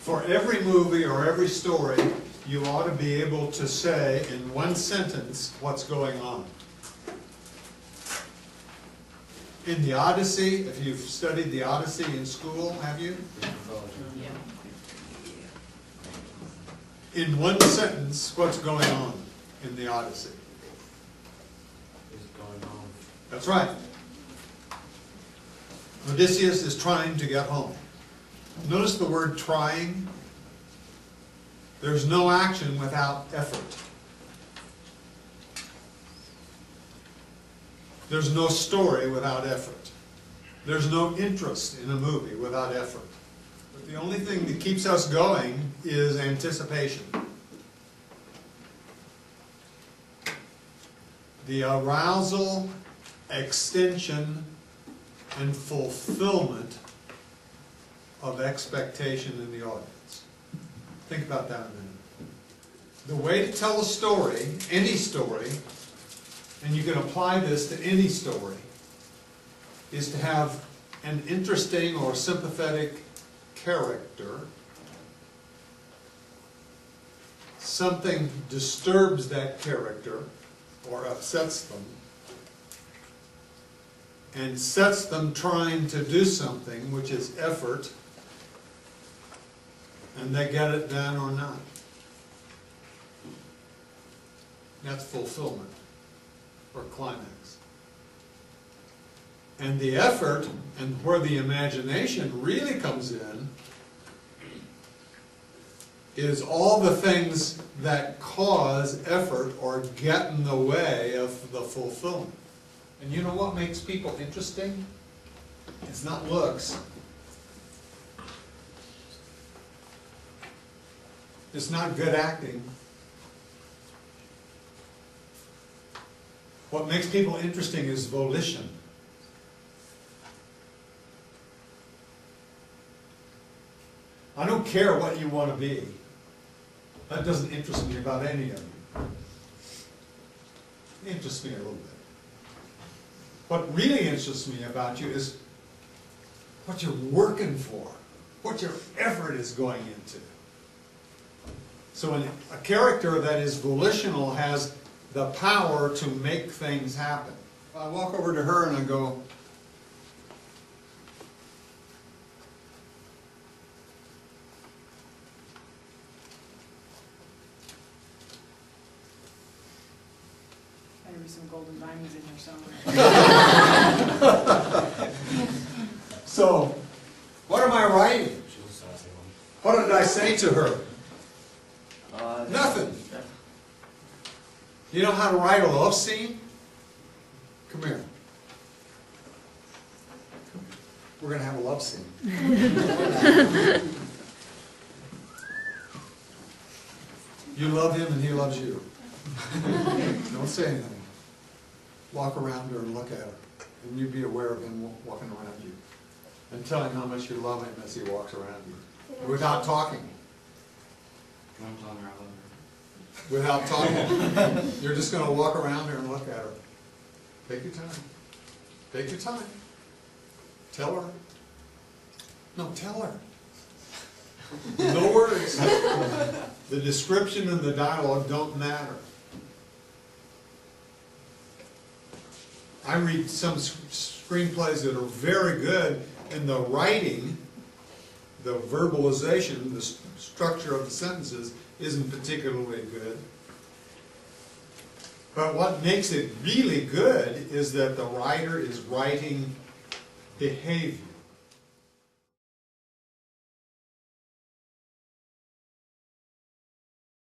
For every movie or every story, you ought to be able to say in one sentence what's going on. In the Odyssey, if you've studied the Odyssey in school, have you? Yeah. In one sentence, what's going on in the Odyssey? Is going on. That's right. Odysseus is trying to get home. Notice the word trying. There's no action without effort. There's no story without effort. There's no interest in a movie without effort. But the only thing that keeps us going is anticipation. The arousal, extension, and fulfillment of expectation in the audience. Think about that a minute. The way to tell a story, any story, and you can apply this to any story, is to have an interesting or sympathetic character. Something disturbs that character or upsets them, and sets them trying to do something, which is effort, and they get it done or not. That's fulfillment, or climax. And the effort, and where the imagination really comes in, is all the things that cause effort or get in the way of the fulfillment. And you know what makes people interesting? It's not looks. It's not good acting. What makes people interesting is volition. I don't care what you want to be. That doesn't interest me about any of you. It interests me a little bit. What really interests me about you is what you're working for, what your effort is going into. So a character that is volitional has the power to make things happen. I walk over to her and I go, Better be some golden diamonds in here somewhere. so, what am I writing? What did I say to her? Nothing. You know how to write a love scene? Come here. We're going to have a love scene. You love him and he loves you. Don't say anything. Walk around her and look at her. And you be aware of him walking around you. And tell him how much you love him as he walks around you. Without talking. I'm telling her I love her. Without talking. You're just going to walk around her and look at her. Take your time. Take your time. Tell her. No, tell her. No words. The description and the dialogue don't matter. I read some screenplays that are very good, and the writing, the verbalization, the structure of the sentences isn't particularly good. But what makes it really good is that the writer is writing behavior.